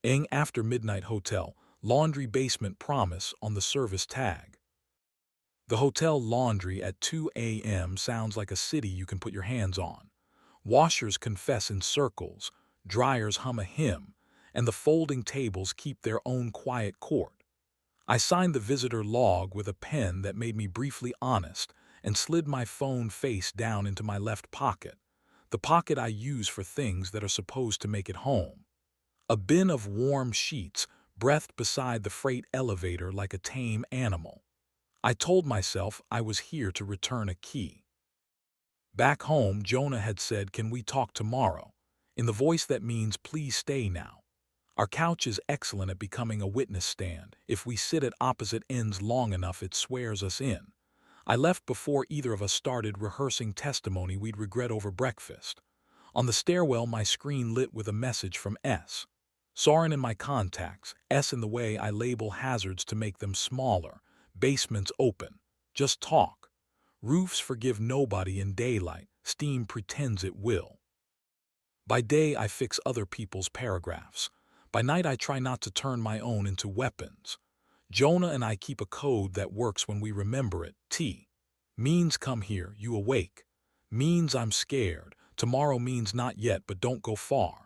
Ing after midnight hotel, laundry basement promise on the service tag. The hotel laundry at 2 a.m. sounds like a city you can put your hands on. Washers confess in circles, dryers hum a hymn, and the folding tables keep their own quiet court. I signed the visitor log with a pen that made me briefly honest and slid my phone face down into my left pocket, the pocket I use for things that are supposed to make it home. A bin of warm sheets breathed beside the freight elevator like a tame animal. I told myself I was here to return a key. Back home, Jonah had said, "Can we talk tomorrow?" in the voice that means please stay now. Our couch is excellent at becoming a witness stand. If we sit at opposite ends long enough, it swears us in. I left before either of us started rehearsing testimony we'd regret over breakfast. On the stairwell, my screen lit with a message from S. Soren in my contacts, S in the way I label hazards to make them smaller. Basements open. Just talk. Roofs forgive nobody in daylight. Steam pretends it will. By day, I fix other people's paragraphs. By night, I try not to turn my own into weapons. Jonah and I keep a code that works when we remember it. T means come here, you awake. Means I'm scared. Tomorrow means not yet, but don't go far.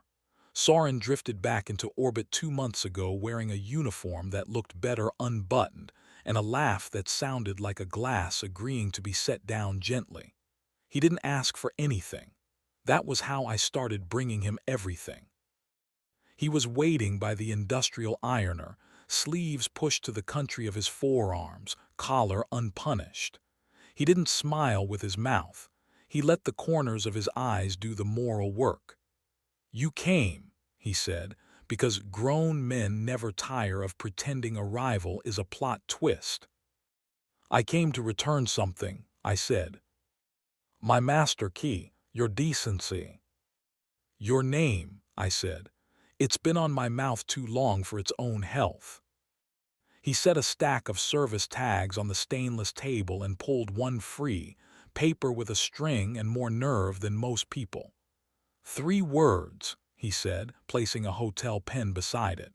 Soren drifted back into orbit 2 months ago wearing a uniform that looked better unbuttoned and a laugh that sounded like a glass agreeing to be set down gently. He didn't ask for anything. That was how I started bringing him everything. He was waiting by the industrial ironer, sleeves pushed to the country of his forearms, collar unpunished. He didn't smile with his mouth. He let the corners of his eyes do the moral work. "You came," he said, "because grown men never tire of pretending arrival is a plot twist." "I came to return something," I said. "My master key, your decency." "Your name," I said. "It's been on my mouth too long for its own health." He set a stack of service tags on the stainless table and pulled one free, paper with a string and more nerve than most people. "3 words," he said, placing a hotel pen beside it.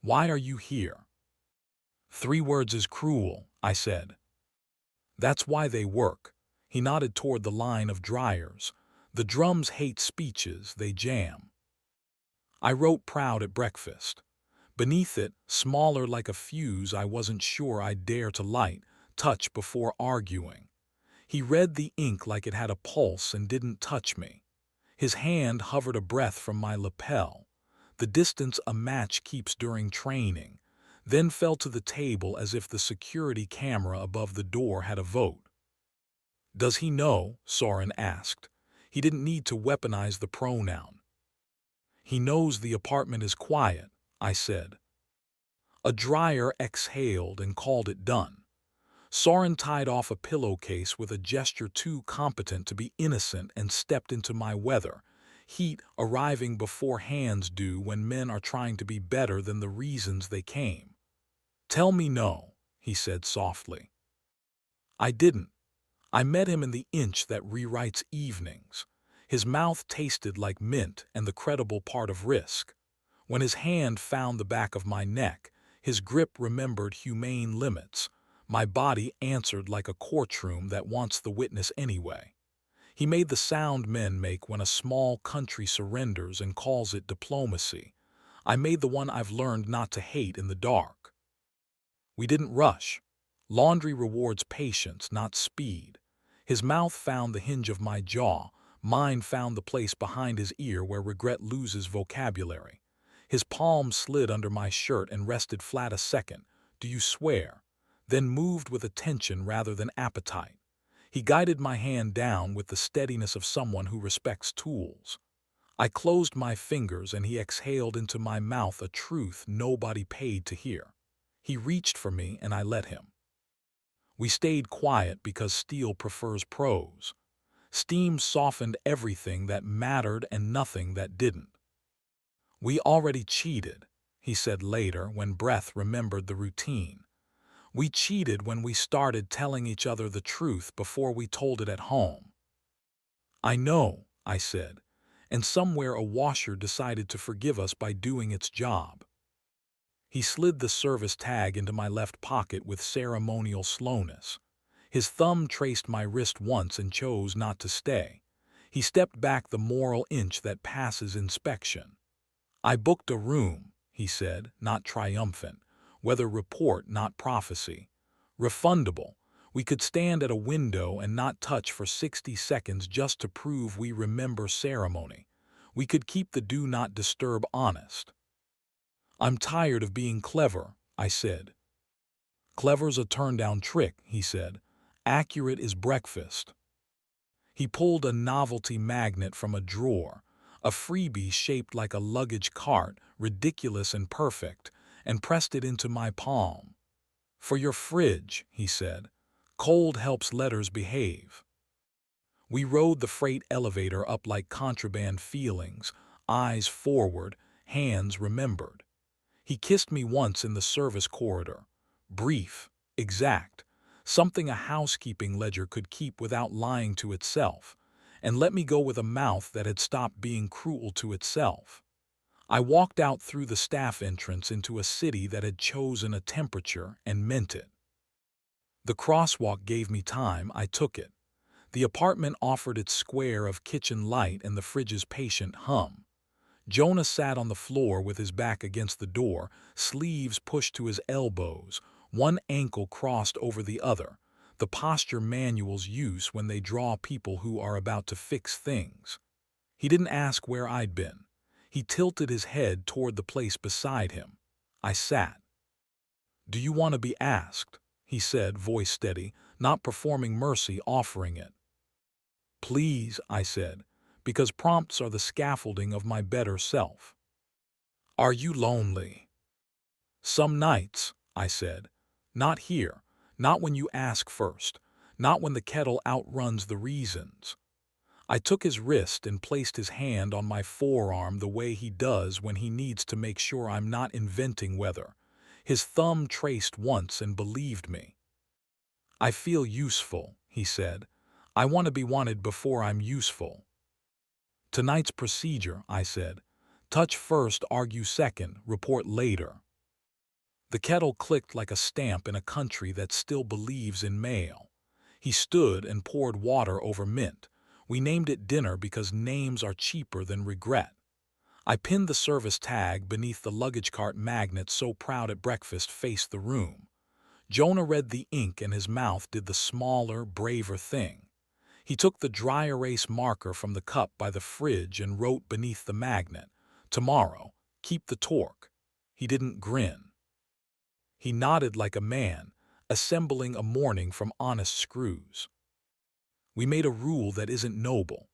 "Why are you here?" "3 words is cruel," I said. "That's why they work." He nodded toward the line of dryers. "The drums hate speeches, they jam." I wrote proud at breakfast. Beneath it, smaller like a fuse I wasn't sure I'd dare to light, touch before arguing. He read the ink like it had a pulse and didn't touch me. His hand hovered a breath from my lapel, the distance a match keeps during training, then fell to the table as if the security camera above the door had a vote. "Does he know?" Soren asked. He didn't need to weaponize the pronoun. "He knows the apartment is quiet," I said. A dryer exhaled and called it done. Soren tied off a pillowcase with a gesture too competent to be innocent and stepped into my weather, heat arriving before hands do when men are trying to be better than the reasons they came. "Tell me no," he said softly. I didn't. I met him in the inch that rewrites evenings. His mouth tasted like mint and the credible part of risk. When his hand found the back of my neck, his grip remembered humane limits. My body answered like a courtroom that wants the witness anyway. He made the sound men make when a small country surrenders and calls it diplomacy. I made the one I've learned not to hate in the dark. We didn't rush. Laundry rewards patience, not speed. His mouth found the hinge of my jaw. Mine found the place behind his ear where regret loses vocabulary. His palm slid under my shirt and rested flat a second. "Do you swear?" Then moved with attention rather than appetite. He guided my hand down with the steadiness of someone who respects tools. I closed my fingers and he exhaled into my mouth a truth nobody paid to hear. He reached for me and I let him. We stayed quiet because steel prefers prose. Steam softened everything that mattered and nothing that didn't. "We already cheated," he said later when breath remembered the routine. "We cheated when we started telling each other the truth before we told it at home." "I know," I said, "and somewhere a washer decided to forgive us by doing its job." He slid the service tag into my left pocket with ceremonial slowness. His thumb traced my wrist once and chose not to stay. He stepped back the moral inch that passes inspection. "I booked a room," he said, not triumphant. "Weather report, not prophecy. Refundable. We could stand at a window and not touch for 60 seconds just to prove we remember ceremony. We could keep the do not disturb honest." "I'm tired of being clever," I said. "Clever's a turn-down trick," he said. "Accurate is breakfast." He pulled a novelty magnet from a drawer, a freebie shaped like a luggage cart, ridiculous and perfect, and pressed it into my palm. "For your fridge," he said. "Cold helps letters behave." We rode the freight elevator up like contraband feelings, eyes forward, hands remembered. He kissed me once in the service corridor. Brief, exact, something a housekeeping ledger could keep without lying to itself, and let me go with a mouth that had stopped being cruel to itself. I walked out through the staff entrance into a city that had chosen a temperature and meant it. The crosswalk gave me time, I took it. The apartment offered its square of kitchen light and the fridge's patient hum. Jonah sat on the floor with his back against the door, sleeves pushed to his elbows, one ankle crossed over the other, the posture manuals use when they draw people who are about to fix things. He didn't ask where I'd been. He tilted his head toward the place beside him. I sat. "Do you want to be asked?" he said, voice steady, not performing mercy, offering it. "Please," I said, because prompts are the scaffolding of my better self. "Are you lonely?" "Some nights," I said. "Not here, not when you ask first, not when the kettle outruns the reasons." I took his wrist and placed his hand on my forearm the way he does when he needs to make sure I'm not inventing weather. His thumb traced once and believed me. "I feel useful," he said. "I want to be wanted before I'm useful." "Tonight's procedure," I said. "Touch first, argue second, report later." The kettle clicked like a stamp in a country that still believes in mail. He stood and poured water over mint. We named it dinner because names are cheaper than regret. I pinned the service tag beneath the luggage cart magnet so Proud at Breakfast faced the room. Jonah read the ink and his mouth did the smaller, braver thing. He took the dry erase marker from the cup by the fridge and wrote beneath the magnet, "Tomorrow, keep the torque." He didn't grin. He nodded like a man, assembling a morning from honest screws. We made a rule that isn't noble.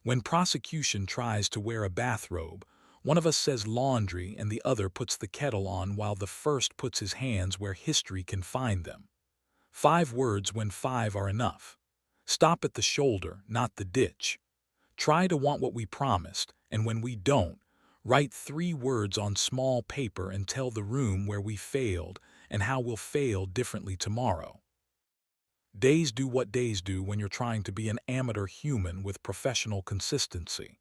When prosecution tries to wear a bathrobe, one of us says laundry and the other puts the kettle on while the first puts his hands where history can find them. 5 words when 5 are enough. Stop at the shoulder, not the ditch. Try to want what we promised, and when we don't, write 3 words on small paper and tell the room where we failed and how we'll fail differently tomorrow. Days do what days do when you're trying to be an amateur human with professional consistency.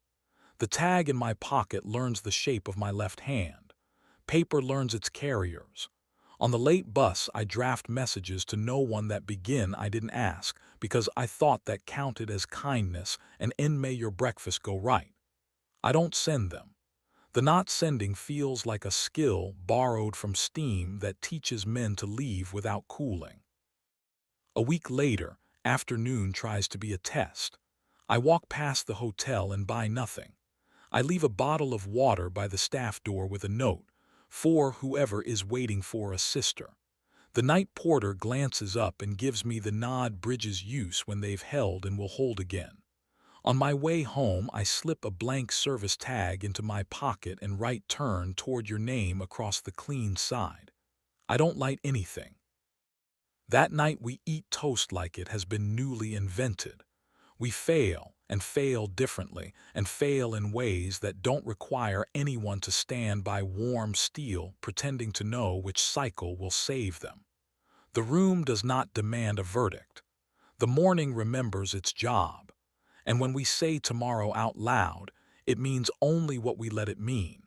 The tag in my pocket learns the shape of my left hand. Paper learns its carriers. On the late bus, I draft messages to no one that begin I didn't ask because I thought that counted as kindness and "in may your breakfast go right." I don't send them. The not sending feels like a skill borrowed from steam that teaches men to leave without cooling. A week later, afternoon tries to be a test. I walk past the hotel and buy nothing. I leave a bottle of water by the staff door with a note, "For whoever is waiting for a sister." The night porter glances up and gives me the nod bridges use when they've held and will hold again. On my way home, I slip a blank service tag into my pocket and write "turn toward your name" across the clean side. I don't light anything. That night we eat toast like it has been newly invented. We fail, and fail differently, and fail in ways that don't require anyone to stand by warm steel pretending to know which cycle will save them. The room does not demand a verdict. The morning remembers its job. And when we say tomorrow out loud, it means only what we let it mean.